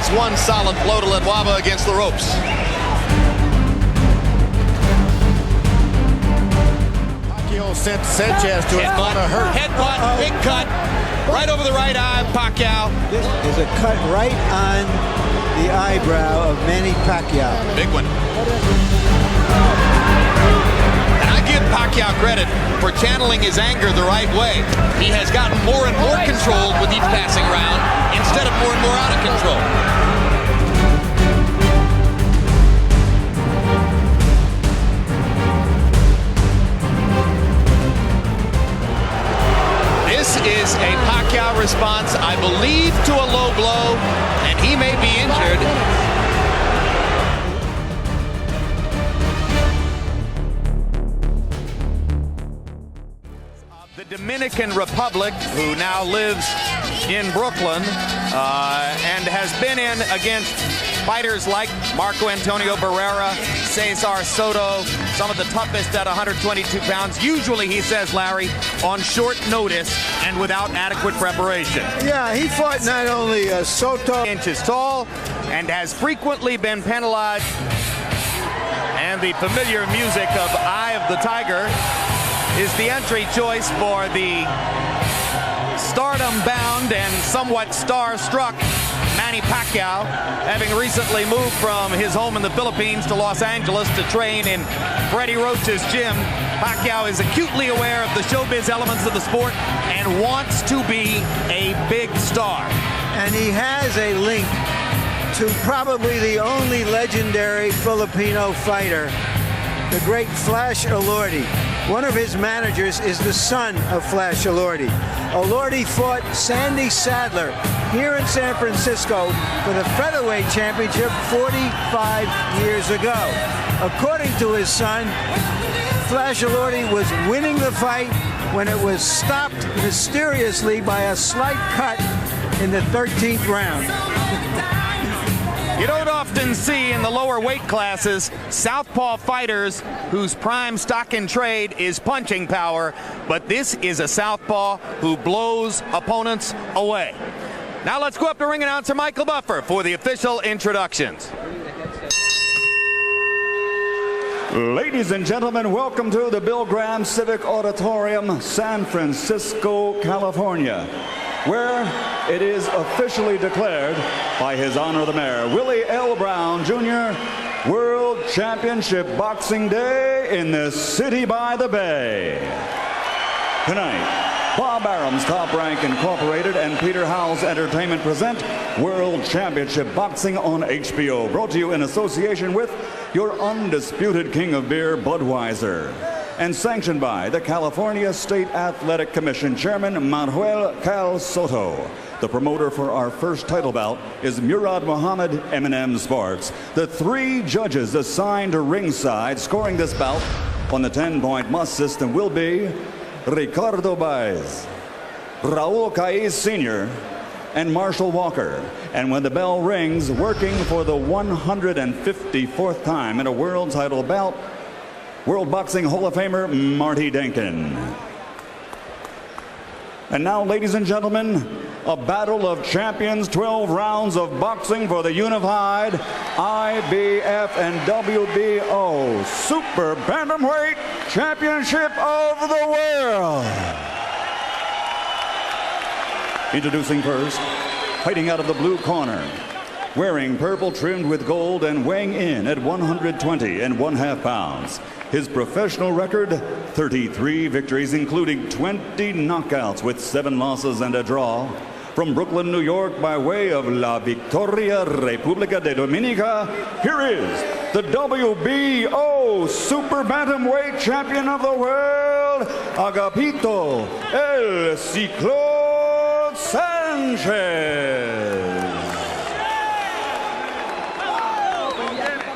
That's one solid blow to Ledwaba against the ropes. Pacquiao sent Sanchez to his corner, hurt. Headbutt, big cut, right over the right eye of Pacquiao. This is a cut right on the eyebrow of Manny Pacquiao. Big one. And I give Pacquiao credit for channeling his anger the right way. He has gotten more and more controlled with each passing round instead of more and more out of control. This is a Pacquiao response, I believe, to a low blow, and he may be injured. The Dominican Republic, who now lives in Brooklyn and has been in against fighters like Marco Antonio Barrera, Cesar Soto, some of the toughest at 122 pounds. Usually, he says, Larry, on short notice and without adequate preparation. Yeah, he fought not only Soto. Inches tall and has frequently been penalized. And the familiar music of Eye of the Tiger is the entry choice for the stardom-bound and somewhat star-struck Manny Pacquiao, having recently moved from his home in the Philippines to Los Angeles to train in Freddie Roach's gym. Pacquiao is acutely aware of the showbiz elements of the sport and wants to be a big star. And he has a link to probably the only legendary Filipino fighter, the great Flash Elordi. One of his managers is the son of Flash Elordi. Elordi fought Sandy Sadler here in San Francisco for the featherweight championship 45 years ago. According to his son, Flash Elordi was winning the fight when it was stopped mysteriously by a slight cut in the 13th round. You don't often see in the lower weight classes southpaw fighters whose prime stock in trade is punching power, but this is a southpaw who blows opponents away. Now let's go up to ring announcer Michael Buffer for the official introductions. Ladies and gentlemen, welcome to the Bill Graham Civic Auditorium, San Francisco, California, where it is officially declared by His Honor the Mayor, Willie L. Brown, Jr., World Championship Boxing Day in the city by the bay. Tonight, Bob Arum's Top Rank Incorporated and Peter Howell's Entertainment present World Championship Boxing on HBO, brought to you in association with your undisputed king of beer, Budweiser, and sanctioned by the California State Athletic Commission Chairman Manuel Cal Soto. The promoter for our first title bout is Murad Muhammad, M&M Sports. The three judges assigned to ringside scoring this bout on the 10-point must system will be Ricardo Baez, Raul Caiz Sr., and Marshall Walker. And when the bell rings, working for the 154th time in a world title bout, World Boxing Hall of Famer Marty Denkin. And now, ladies and gentlemen, a battle of champions, 12 rounds of boxing for the unified IBF and WBO Super Bantamweight Championship of the World. Introducing first, fighting out of the blue corner, wearing purple trimmed with gold and weighing in at 120.5 pounds. His professional record, 33 victories, including 20 knockouts with 7 losses and a draw. From Brooklyn, New York, by way of La Victoria, República de Dominica, here is the WBO Super Bantamweight Champion of the World, Agapito El Ciclón Sanchez.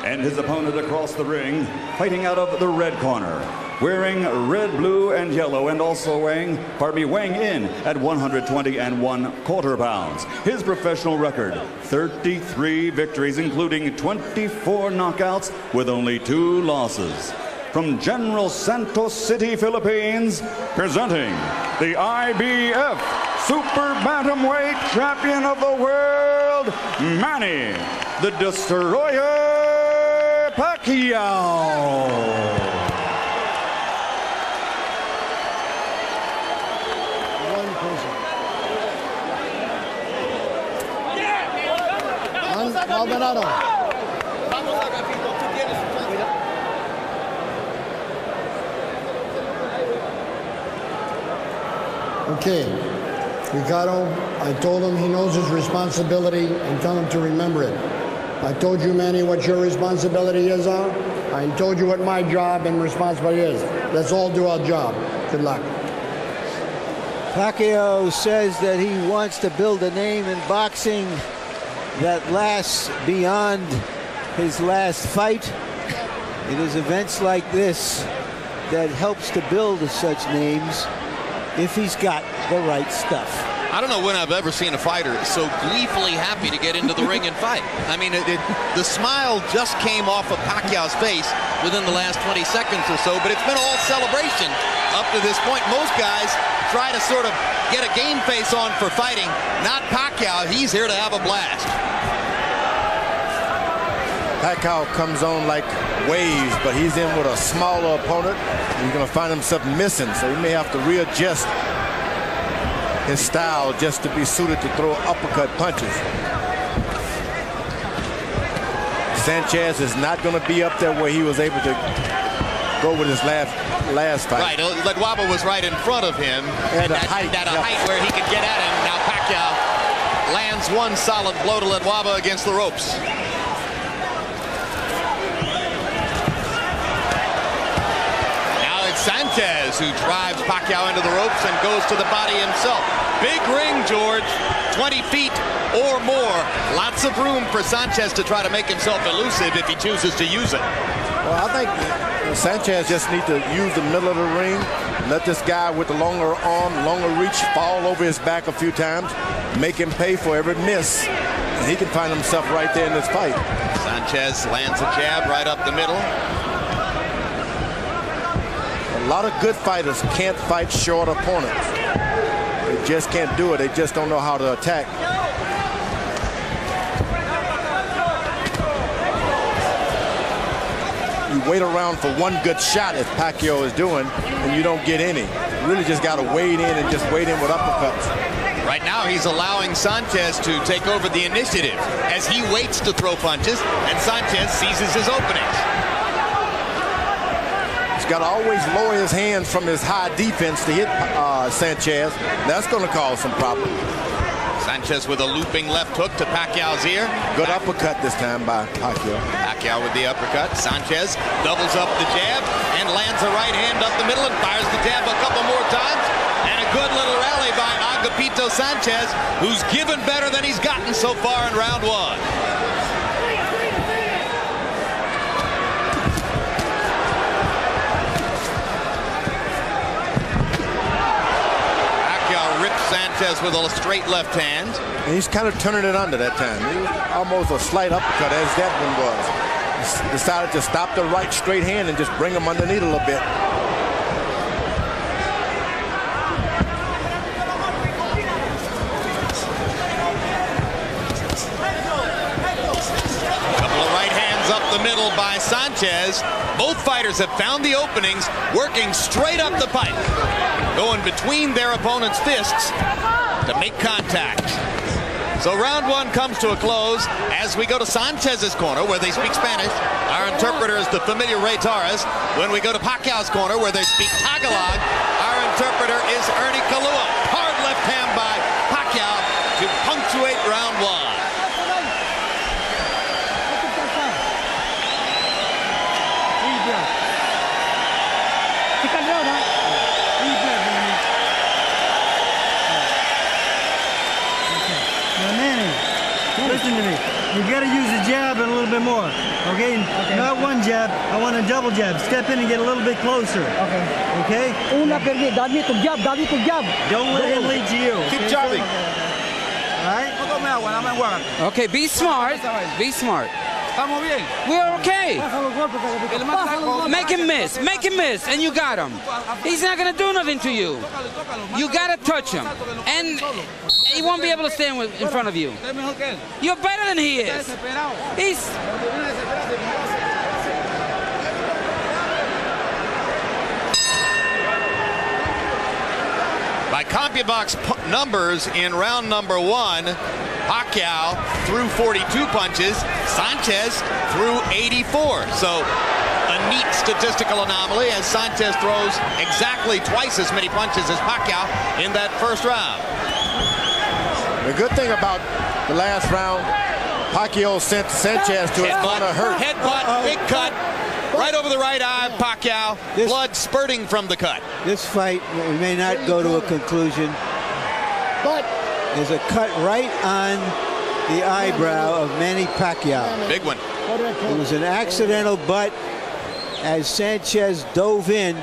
And his opponent across the ring, fighting out of the red corner, wearing red, blue, and yellow, and also weighing in at 120.25 pounds. His professional record, 33 victories, including 24 knockouts with only 2 losses. From General Santos City, Philippines, presenting the IBF Super Bantamweight Champion of the World, world, Manny, the Destroyer Pacquiao. Maldonado. Okay, Ricardo, I told him he knows his responsibility and tell him to remember it. I told you, Manny, what your responsibility is. I told you what my job and responsibility is. Let's all do our job. Good luck. Pacquiao says that he wants to build a name in boxing that lasts beyond his last fight. It is events like this that helps to build such names if he's got the right stuff. I don't know when I've ever seen a fighter so gleefully happy to get into the ring and fight. I mean, the smile just came off of Pacquiao's face within the last 20 seconds or so, but it's been all celebration up to this point. Most guys try to sort of get a game face on for fighting. Not Pacquiao. He's here to have a blast. Pacquiao comes on like waves, but he's in with a smaller opponent. He's going to find himself missing, so he may have to readjust his style just to be suited to throw uppercut punches. Sanchez is not going to be up there where he was able to go with his last fight. Right, Ledwaba was right in front of him at a height where he could get at him. Now Pacquiao lands one solid blow to Ledwaba against the ropes. Sanchez, who drives Pacquiao into the ropes and goes to the body himself. Big ring, George, 20 feet or more. Lots of room for Sanchez to try to make himself elusive if he chooses to use it. Well, I think Sanchez just needs to use the middle of the ring, let this guy with the longer arm, longer reach fall over his back a few times, make him pay for every miss, and he can find himself right there in this fight. Sanchez lands a jab right up the middle. A lot of good fighters can't fight short opponents. They just can't do it. They just don't know how to attack. You wait around for one good shot, as Pacquiao is doing, and you don't get any. You really just got to wade in and just wade in with uppercuts. Right now, he's allowing Sanchez to take over the initiative as he waits to throw punches, and Sanchez seizes his openings. He's got to always lower his hands from his high defense to hit Sanchez. That's going to cause some problems. Sanchez with a looping left hook to Pacquiao's ear. Good uppercut this time by Pacquiao. Pacquiao with the uppercut. Sanchez doubles up the jab and lands a right hand up the middle and fires the jab a couple more times. And a good little rally by Agapito Sanchez, who's given better than he's gotten so far in round one. Sanchez with a straight left hand. And he's kind of turning it under that time. He was almost a slight uppercut, as that one was. He decided to stop the right straight hand and just bring him underneath a little bit. Couple of right hands up the middle by Sanchez. Both fighters have found the openings, working straight up the pipe, going between their opponent's fists to make contact. So round one comes to a close as we go to Sanchez's corner, where they speak Spanish. Our interpreter is the familiar Ray Torres. When we go to Pacquiao's corner, where they speak Tagalog, our interpreter is Ernie Kalua. Hard left hand by Pacquiao to punctuate round one. Listen to me. You got to use the jab a little bit more. Okay? Not one jab. I want a double jab. Step in and get a little bit closer. Okay? Okay? Una pergi, dami to jab. Don't let him lead to you. Keep jabbing. All right? Okay, be smart. Be smart. We're okay. Make him miss. Make him miss. And you got him. He's not going to do nothing to you. You got to touch him. And he won't be able to stand in front of you. You're better than he is. He's... By CompuBox numbers in round number 1, Pacquiao threw 42 punches, Sanchez threw 84. So a neat statistical anomaly as Sanchez throws exactly twice as many punches as Pacquiao in that first round. The good thing about the last round, Pacquiao sent Sanchez to his corner hurt. Headbutt, big cut. Right over the right eye of Pacquiao, blood spurting from the cut. This fight, we may not go to a conclusion, but there's a cut right on the eyebrow of Manny Pacquiao. Big one. It was an accidental butt as Sanchez dove in,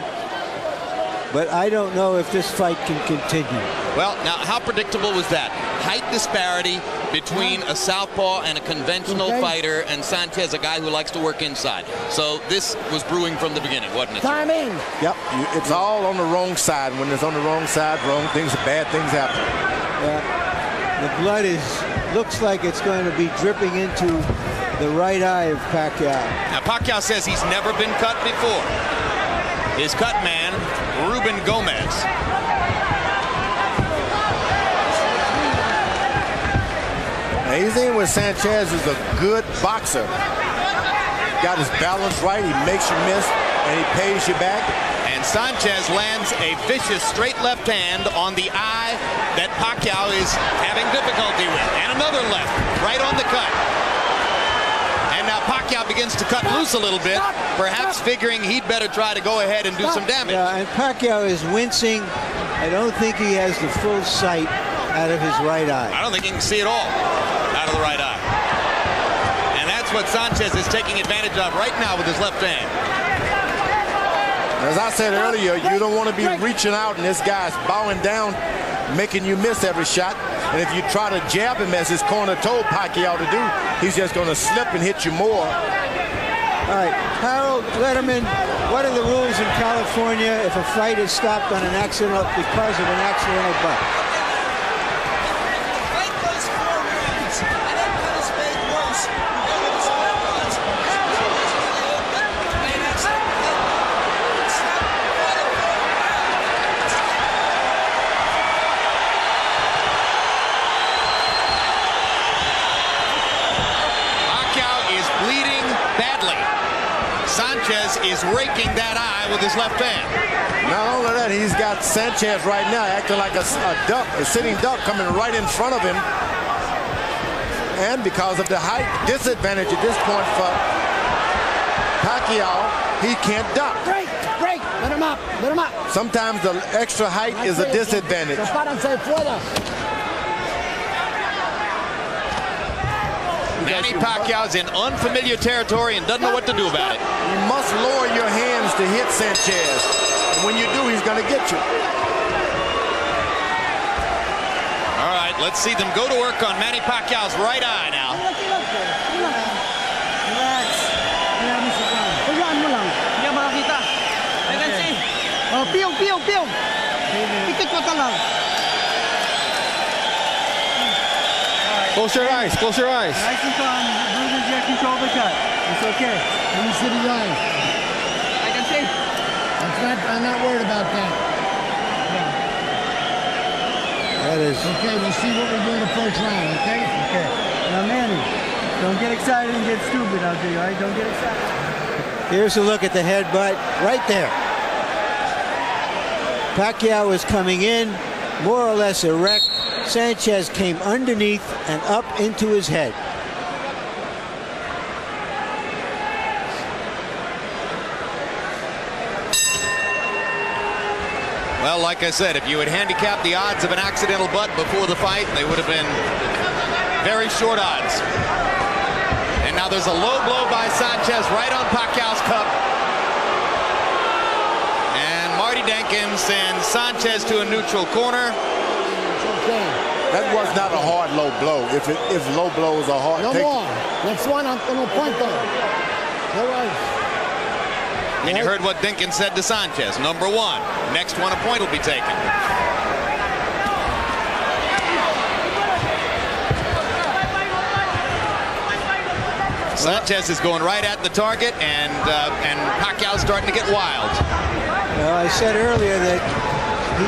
but I don't know if this fight can continue. Well, now, how predictable was that? Height disparity between a southpaw and a conventional fighter, and Sanchez, a guy who likes to work inside. So this was brewing from the beginning, wasn't it? Timing. Yep, it's all on the wrong side. When it's on the wrong side, wrong things, bad things happen. The blood looks like it's going to be dripping into the right eye of Pacquiao. Now, Pacquiao says he's never been cut before. His cut man, Ruben Gomez. He's in with Sanchez is a good boxer. Got his balance right, he makes you miss, and he pays you back. And Sanchez lands a vicious straight left hand on the eye that Pacquiao is having difficulty with. And another left, right on the cut. And now Pacquiao begins to cut loose a little bit, perhaps figuring he'd better try to go ahead and do some damage. Yeah, and Pacquiao is wincing. I don't think he has the full sight out of his right eye. I don't think he can see it all out of the right eye. And that's what Sanchez is taking advantage of right now with his left hand. As I said earlier, you don't want to be reaching out and this guy's bowing down, making you miss every shot. And if you try to jab him as his corner told Pacquiao to do, he's just going to slip and hit you more. All right, Harold Letterman, what are the rules in California if a fight is stopped on an accident because of an accidental butt? Sanchez is raking that eye with his left hand. Not only that, he's got Sanchez right now acting like a duck, a sitting duck coming right in front of him. And because of the height disadvantage at this point for Pacquiao, he can't duck. Break, let him up, let him up. Sometimes the extra height is a disadvantage. Manny Pacquiao's in unfamiliar territory and doesn't know what to do about it. You must lower your hands to hit Sanchez. And when you do, he's going to get you. All right, let's see them go to work on Manny Pacquiao's right eye now. Relax. Hayaan mo lang. Hindi ka makakita. I can see. Oh, piyaw. Pikit mata lang. Close your eyes, close your eyes. Nice and calm. Bruises, you control the cut. It's okay. Let me see the eye. I can see. I'm not worried about that. That is... Okay, we'll see what we do in the first round, okay? Okay. Now, Manny, don't get excited and get stupid out there, all right? Don't get excited. Here's a look at the headbutt right there. Pacquiao was coming in, more or less erect. Sanchez came underneath and up into his head. Well, like I said, if you had handicapped the odds of an accidental butt before the fight, they would have been very short odds. And now there's a low blow by Sanchez right on Pacquiao's cup. And Marty Denkin sends Sanchez to a neutral corner. It's okay. That was not a hard low blow. If low blows are hard, No more. Next one, I'm going to point though. All right. And you heard what Dinkins said to Sanchez. Number 1. Next one, a point will be taken. Sanchez is going right at the target, and Pacquiao's starting to get wild. Well, I said earlier that he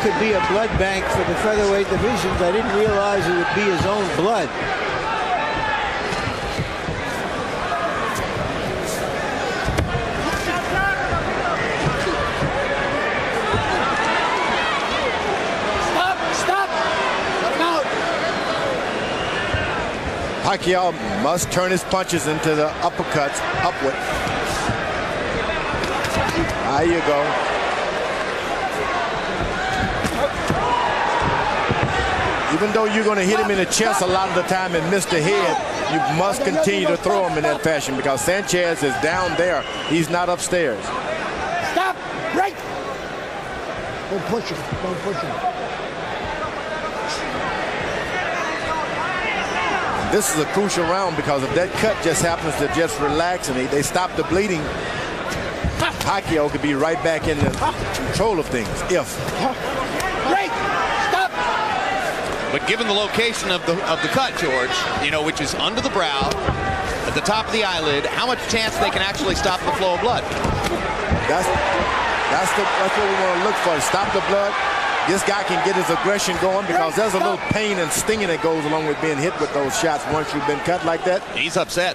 could be a blood bank for the featherweight divisions. I didn't realize it would be his own blood. Pacquiao must turn his punches into the uppercuts upward. There you go. Even though you're going to hit him in the chest a lot of the time and miss the head, you must continue to throw him in that fashion because Sanchez is down there. He's not upstairs. Stop! Break! Don't push him. Don't push him. This is a crucial round because if that cut just happens to just relax and they stop the bleeding, Pacquiao could be right back in the control of things. If. Break! Stop! But given the location of the cut, George, you know, which is under the brow, at the top of the eyelid, how much chance they can actually stop the flow of blood? That's what we want to look for. Stop the blood. This guy can get his aggression going because there's a little pain and stinging that goes along with being hit with those shots once you've been cut like that. He's upset.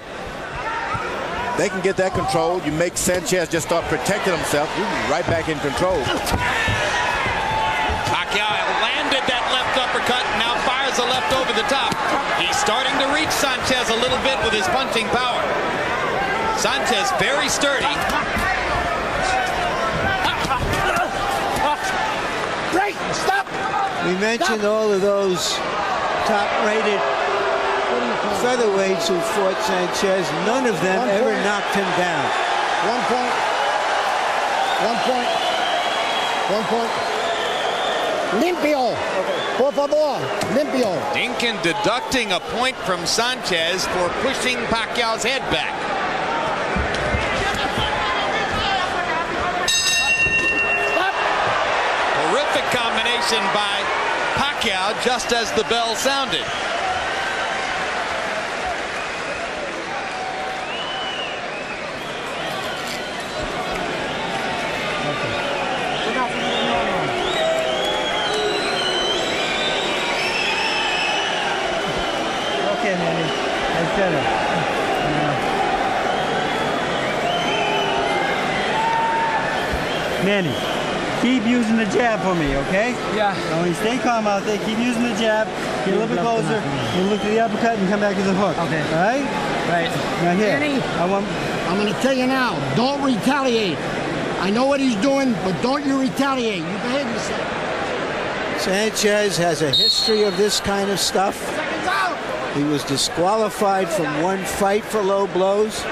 They can get that control. You make Sanchez just start protecting himself. You'll be right back in control. Pacquiao landed that left uppercut, now fires a left over the top. He's starting to reach Sanchez a little bit with his punching power. Sanchez very sturdy. Break! Stop! We mentioned all of those top-rated featherweights who fought Sanchez. None of them ever knocked him down. 1 point. 1 point. 1 point. Limpio. Por favor. Limpio. Dinkin deducting a point from Sanchez for pushing Pacquiao's head back. Horrific combination by Pacquiao just as the bell sounded. Okay, Manny. I said it. Manny, keep using the jab for me, okay? Yeah. Now, when you stay calm out there, keep using the jab, get a little bit closer, and look to the uppercut and come back to the hook. Okay. All right? Right. Now here. Manny. I'm going to tell you now, don't retaliate. I know what he's doing, but don't you retaliate. You behave yourself. Sanchez has a history of this kind of stuff. Seconds out. He was disqualified from one fight for low blows.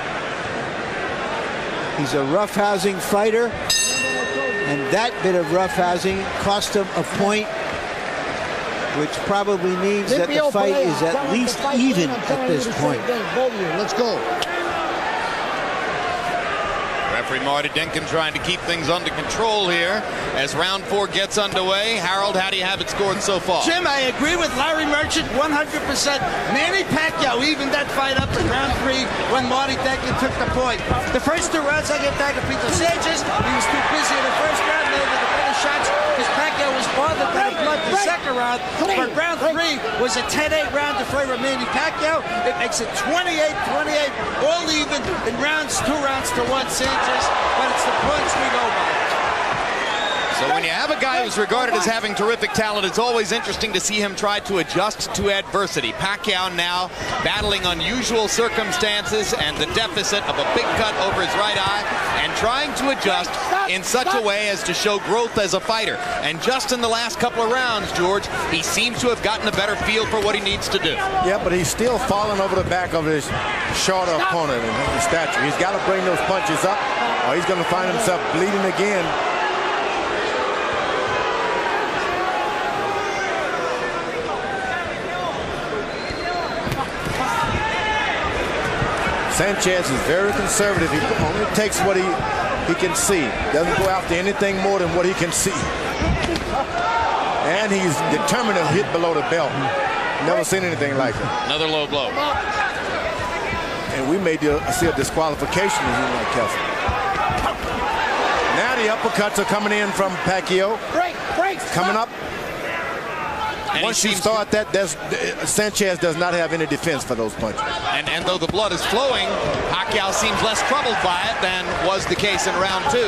He's a roughhousing fighter, and that bit of roughhousing cost him a point, which probably means that the fight is at least even at this point. Let's go. Referee Marty Dinkin trying to keep things under control here as round 4 gets underway. Harold, how do you have it scored so far? Jim, I agree with Larry Merchant 100%. Manny Pacquiao evened that fight up in round 3 when Marty Dinkin took the point. The first 2 rounds I get back to Peter Sanchez. He was too busy in the first round, landed the better shots because Pacquiao was bothered by the blood the second round. But round 3 was a 10-8 round to favor Manny Pacquiao. It makes it 28-28, all even in rounds, 2 rounds to 1 Sanchez. But it's the points we go by. So when you have a guy who's regarded as having terrific talent, it's always interesting to see him try to adjust to adversity. Pacquiao now battling unusual circumstances and the deficit of a big cut over his right eye and trying to adjust in such a way as to show growth as a fighter. And just in the last couple of rounds, George, he seems to have gotten a better feel for what he needs to do. Yeah, but he's still falling over the back of his shorter opponent in his stature. He's got to bring those punches up or he's going to find himself bleeding again. Sanchez is very conservative. He only takes what he can see. Doesn't go after anything more than what he can see. And he's determined to hit below the belt. Never seen anything like it. Another low blow. And we may see a disqualification if he's not careful. Now the uppercuts are coming in from Pacquiao. Coming up. And once you start that, Sanchez does not have any defense for those punches. And though the blood is flowing, Pacquiao seems less troubled by it than was the case in round 2.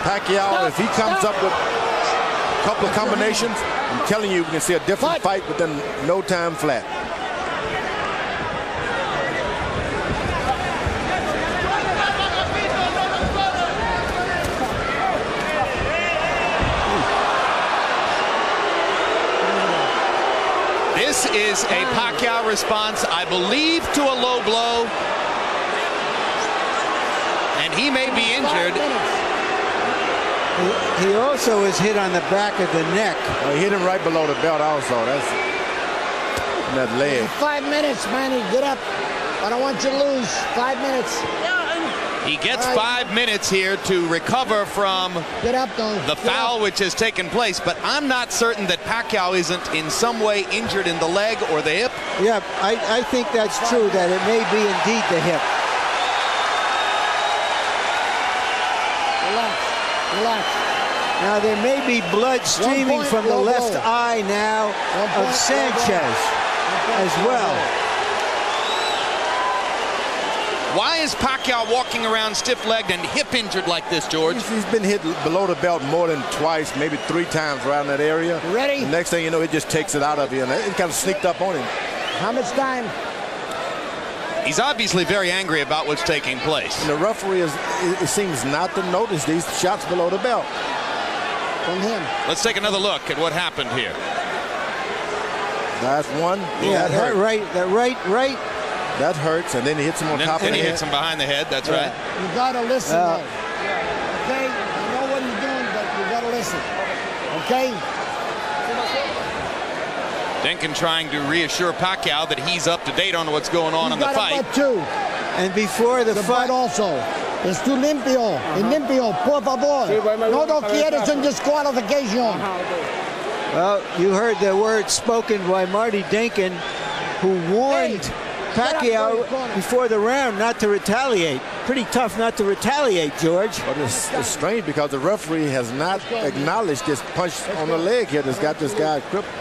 Pacquiao, if he comes up with a couple of combinations, I'm telling you, we can see a different fight within no time flat. This is a Pacquiao response, I believe, to a low blow. And he may be injured. He also is hit on the back of the neck. He hit him right below the belt also. That's that leg. 5 minutes, Manny. Get up. I don't want you to lose. 5 minutes. He gets 5 minutes here to recover from the foul which has taken place, but I'm not certain that Pacquiao isn't in some way injured in the leg or the hip. Yeah, I think that's true, that it may be indeed the hip. Relax. Now there may be blood streaming from the left eye now of Sanchez as well. Why is Pacquiao walking around stiff-legged and hip injured like this, George? He's been hit below the belt more than twice, maybe 3 times around that area. You ready? The next thing you know, it just takes it out of you, and it kind of sneaked up on him. How much time? He's obviously very angry about what's taking place. And the referee it seems not to notice these shots below the belt. From him. Let's take another look at what happened here. That's one. Yeah, that right. That hurts, and then he hits him on top of the head. And he hits him behind the head, that's right. You gotta listen, though. Okay? I know what he's doing, but you gotta listen. Okay? Denkin trying to reassure Pacquiao that he's up to date on what's going on in the fight. And before the fight also. Es tu limpio. Limpio, por favor. No quieres en disqualification. Well, you heard the words spoken by Marty Denkin, who warned Pacquiao before the round not to retaliate. Pretty tough not to retaliate, George. But it's strange because the referee has not acknowledged this punch on the leg here that's got this guy crippled.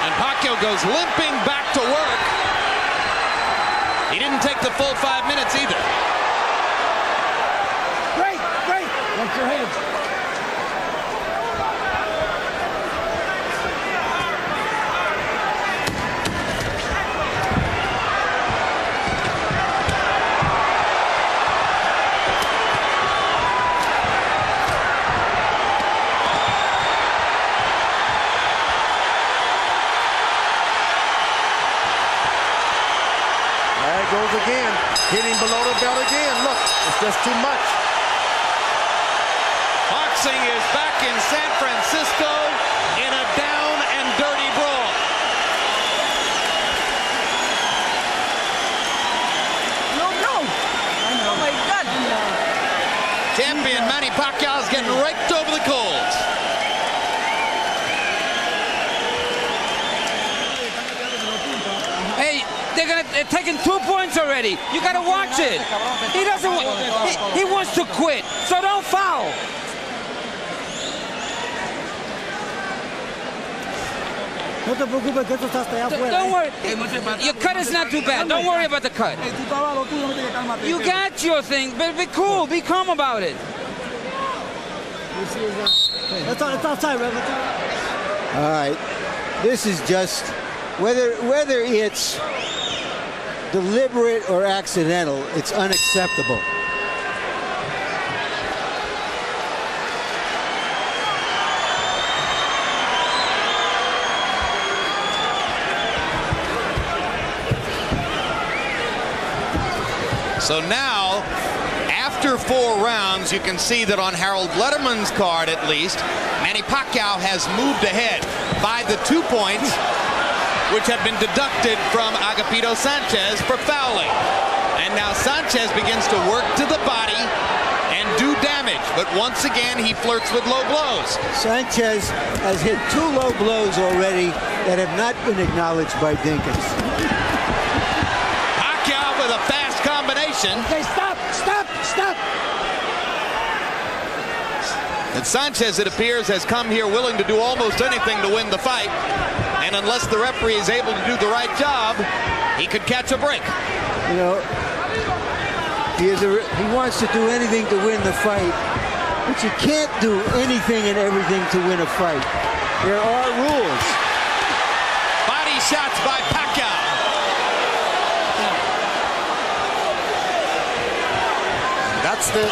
And Pacquiao goes limping back to work. He didn't take the full 5 minutes either. Great. Watch your heads. Goes again, hitting below the belt again. Look, it's just too much. Boxing is back in San Francisco in a down and dirty brawl. No. Oh my God. Champion Manny Pacquiao is getting raked over the coals. They're taking 2 points already. You got to watch it. He doesn't. He wants to quit. So don't foul. No te preocupes que esto está hasta allá afuera. Don't worry. Your cut is not too bad. Don't worry about the cut. You got your thing, but be cool. Be calm about it. It's outside, Rev. All right. This is just whether it's deliberate or accidental, it's unacceptable. So now, after 4 rounds, you can see that on Harold Letterman's card, at least, Manny Pacquiao has moved ahead by the 2 points. which have been deducted from Agapito Sanchez for fouling. And now Sanchez begins to work to the body and do damage, but once again he flirts with low blows. Sanchez has hit 2 low blows already that have not been acknowledged by Dinkins. Pacquiao with a fast combination. Okay, stop. And Sanchez, it appears, has come here willing to do almost anything to win the fight. And unless the referee is able to do the right job, he could catch a break. You know, he wants to do anything to win the fight, but you can't do anything and everything to win a fight. There are rules. Body shots by Pacquiao. That's the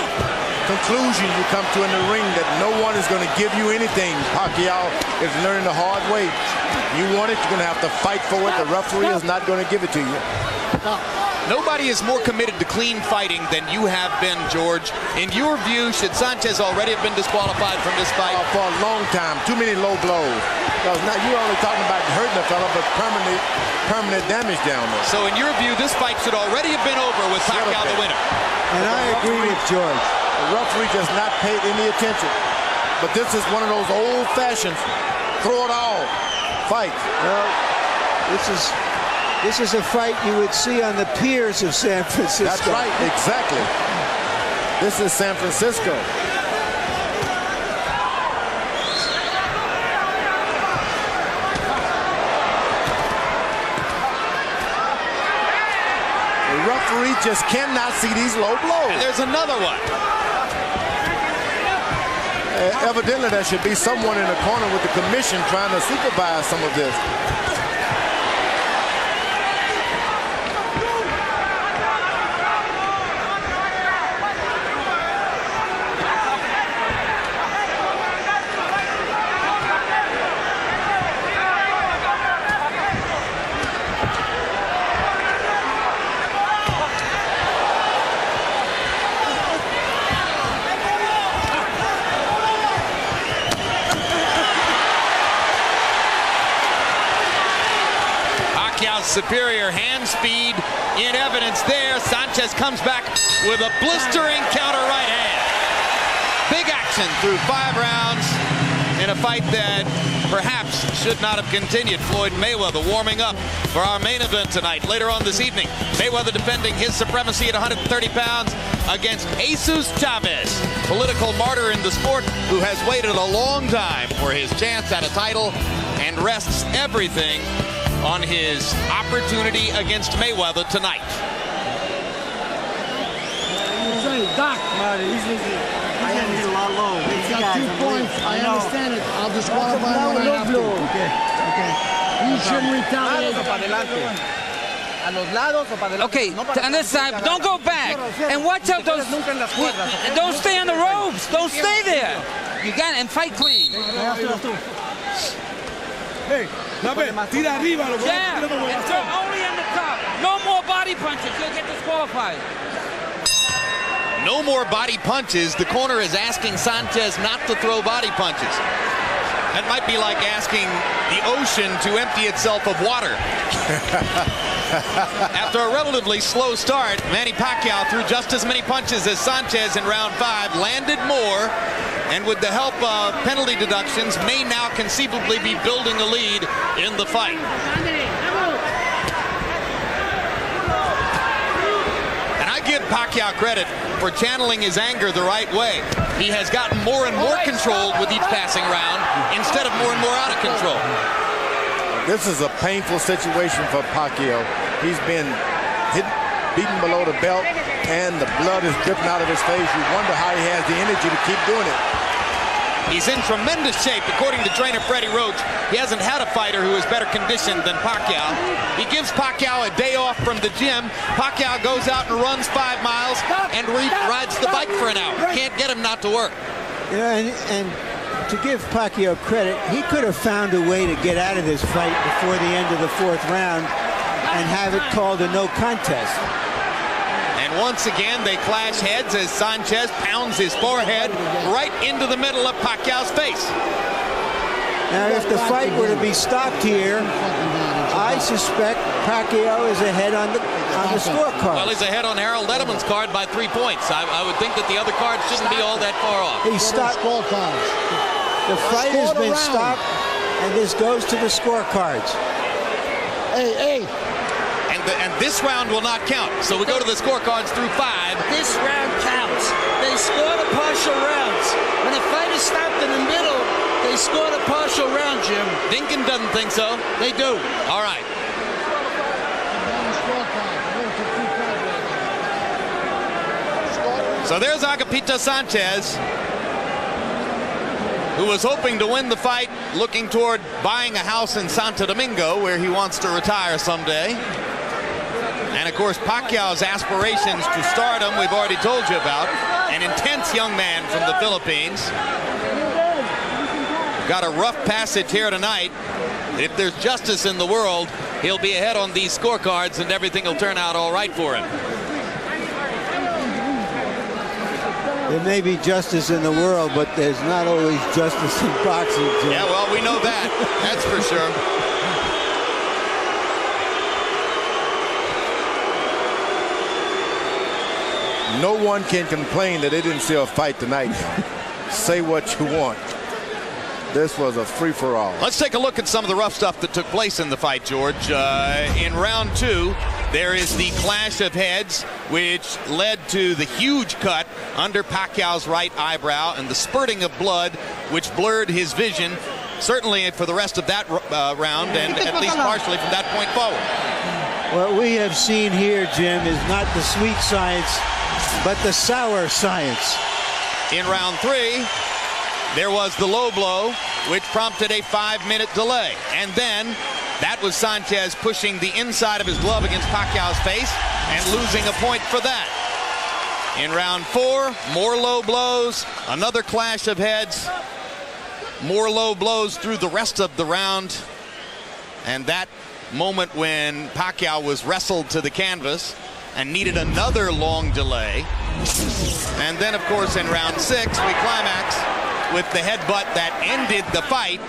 conclusion you come to in the ring, that no one is going to give you anything. Pacquiao is learning the hard way. You want it, you're going to have to fight for it. The referee is not going to give it to you. Nobody is more committed to clean fighting than you have been, George. In your view, should Sanchez already have been disqualified from this fight? For a long time. Too many low blows. Because now you're only talking about hurting the fella, but permanent damage down there. So in your view, this fight should already have been over with Pacquiao the winner. And I agree with George. The referee does not pay any attention. But this is one of those old-fashioned throw it all fights. Well, this is a fight you would see on the piers of San Francisco. That's right, exactly. This is San Francisco. The referee just cannot see these low blows. And there's another one. Evidently, there should be someone in the corner with the commission trying to supervise some of this. Superior hand speed in evidence there. Sanchez comes back with a blistering counter right hand. Big action through 5 rounds in a fight that perhaps should not have continued. Floyd Mayweather warming up for our main event tonight. Later on this evening, Mayweather defending his supremacy at 130 pounds against Jesus Chavez, political martyr in the sport who has waited a long time for his chance at a title and rests everything on his opportunity against Mayweather tonight. Doc. He's a lot low. He's got 2 points. I understand it. I'll disqualify him when I have to. Okay. He shouldn't retaliate. Okay, on this side, don't go back. And watch out those. Don't stay on the ropes. Don't stay there. You got it, and fight clean. Hey, tira arriba. Yeah, and throw only on the top. No more body punches. You'll get disqualified. No more body punches. The corner is asking Sanchez not to throw body punches. That might be like asking the ocean to empty itself of water. After a relatively slow start, Manny Pacquiao threw just as many punches as Sanchez in round 5, landed more, and with the help of penalty deductions, may now conceivably be building a lead in the fight. And I give Pacquiao credit for channeling his anger the right way. He has gotten more and more controlled with each passing round instead of more and more out of control. This is a painful situation for Pacquiao. He's been beaten below the belt, and the blood is dripping out of his face. You wonder how he has the energy to keep doing it. He's in tremendous shape, according to trainer Freddie Roach. He hasn't had a fighter who is better conditioned than Pacquiao. He gives Pacquiao a day off from the gym. Pacquiao goes out and runs 5 miles and rides the bike for an hour. Can't get him not to work. Yeah, and to give Pacquiao credit, he could have found a way to get out of this fight before the end of the 4th round and have it called a no contest. And once again, they clash heads as Sanchez pounds his forehead right into the middle of Pacquiao's face. Now, if the fight were to be stopped here, I suspect Pacquiao is ahead on the scorecard. Well, he's ahead on Harold Letterman's card by 3 points. I would think that the other cards shouldn't be all that far off. He stopped. The fight has been stopped, and this goes to the scorecards. Hey. And this round will not count. So we go to the scorecards through 5. This round counts. They score the partial rounds. When a fight is stopped in the middle, they score the partial round, Jim. Dinkin doesn't think so. They do. All right. So there's Agapito Sanchez, who was hoping to win the fight, looking toward buying a house in Santo Domingo where he wants to retire someday. And of course, Pacquiao's aspirations to stardom, we've already told you about. An intense young man from the Philippines. Got a rough passage here tonight. If there's justice in the world, he'll be ahead on these scorecards and everything will turn out all right for him. There may be justice in the world, but there's not always justice in boxing, Jim. Yeah, well, we know that. That's for sure. No one can complain that they didn't see a fight tonight. Say what you want. This was a free-for-all. Let's take a look at some of the rough stuff that took place in the fight, George. In round 2, there is the clash of heads, which led to the huge cut under Pacquiao's right eyebrow and the spurting of blood, which blurred his vision, certainly for the rest of that round, and at least partially from that point forward. What we have seen here, Jim, is not the sweet science, but the sour science. In round 3, there was the low blow, which prompted a 5-minute delay. And then that was Sanchez pushing the inside of his glove against Pacquiao's face and losing a point for that. In round 4, more low blows, another clash of heads, more low blows through the rest of the round. And that moment when Pacquiao was wrestled to the canvas and needed another long delay. And then, of course, in round 6, we climax with the headbutt that ended the fight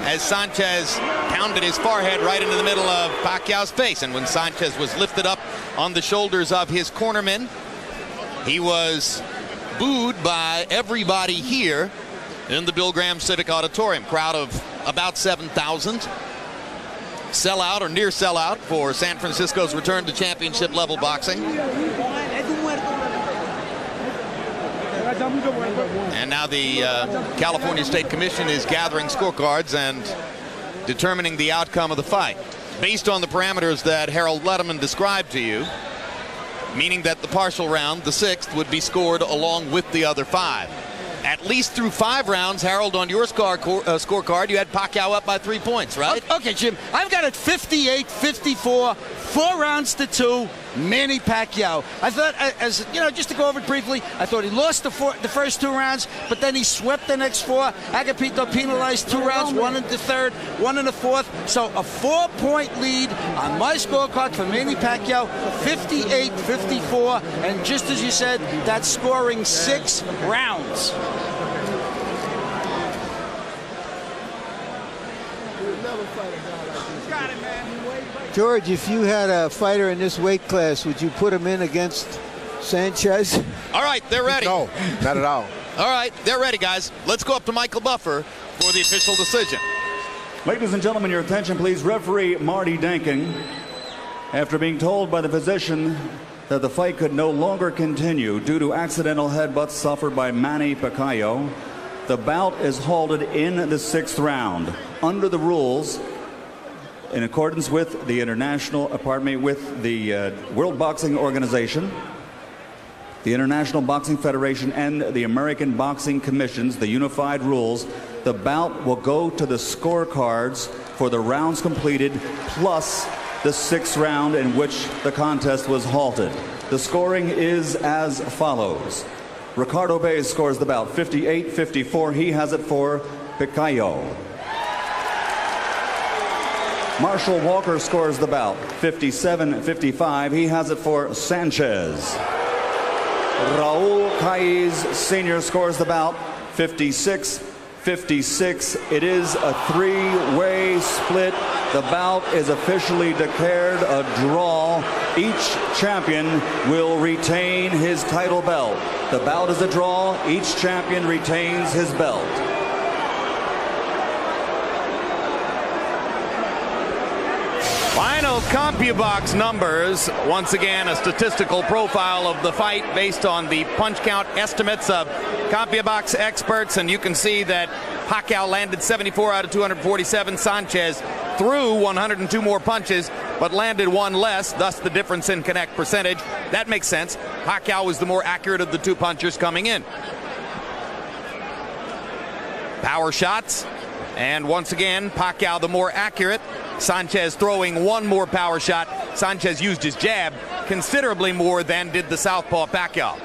as Sanchez pounded his forehead right into the middle of Pacquiao's face. And when Sanchez was lifted up on the shoulders of his cornermen, he was booed by everybody here in the Bill Graham Civic Auditorium. Crowd of about 7,000. Sellout or near sellout for San Francisco's return to championship level boxing. And now the California State Commission is gathering scorecards and determining the outcome of the fight based on the parameters that Harold Letterman described to you, meaning that the partial round, the 6th, would be scored along with the other 5. At least through 5 rounds, Harold, on your scorecard, you had Pacquiao up by 3 points, right? Okay, Jim. I've got it 58-54, 4 rounds to 2, Manny Pacquiao. I thought, as you know, just to go over it briefly, I thought he lost the first 2 rounds, but then he swept the next 4. Agapito penalized 2 rounds, 1 in the 3rd, 1 in the 4th. So a 4-point lead on my scorecard for Manny Pacquiao, 58-54, and just as you said, that's scoring 6 rounds. George, if you had a fighter in this weight class, would you put him in against Sanchez? All right, they're ready. No, not at all. All right, they're ready, guys. Let's go up to Michael Buffer for the official decision. Ladies and gentlemen, your attention, please. Referee Marty Denkin, after being told by the physician that the fight could no longer continue due to accidental headbutts suffered by Manny Pacquiao, the bout is halted in the 6th round. Under the rules, in accordance with the with the World Boxing Organization, the International Boxing Federation, and the American Boxing Commission's, the unified rules, the bout will go to the scorecards for the rounds completed plus the 6th round in which the contest was halted. The scoring is as follows. Ricardo Baez scores the bout 58-54. He has it for Pacquiao. Marshall Walker scores the bout 57-55. He has it for Sanchez. Raul Caiz Sr. scores the bout 56-56. It is a 3-way split The bout is officially declared a draw. Each champion will retain his title belt. The bout is a draw. Each champion retains his belt. Final CompuBox numbers. Once again, a statistical profile of the fight based on the punch count estimates of CompuBox experts, and you can see that Pacquiao landed 74 out of 247. Sanchez threw 102 more punches, but landed one less, thus the difference in connect percentage. That makes sense. Pacquiao was the more accurate of the two punchers coming in. Power shots, and once again, Pacquiao the more accurate. Sanchez throwing one more power shot. Sanchez used his jab considerably more than did the southpaw Pacquiao.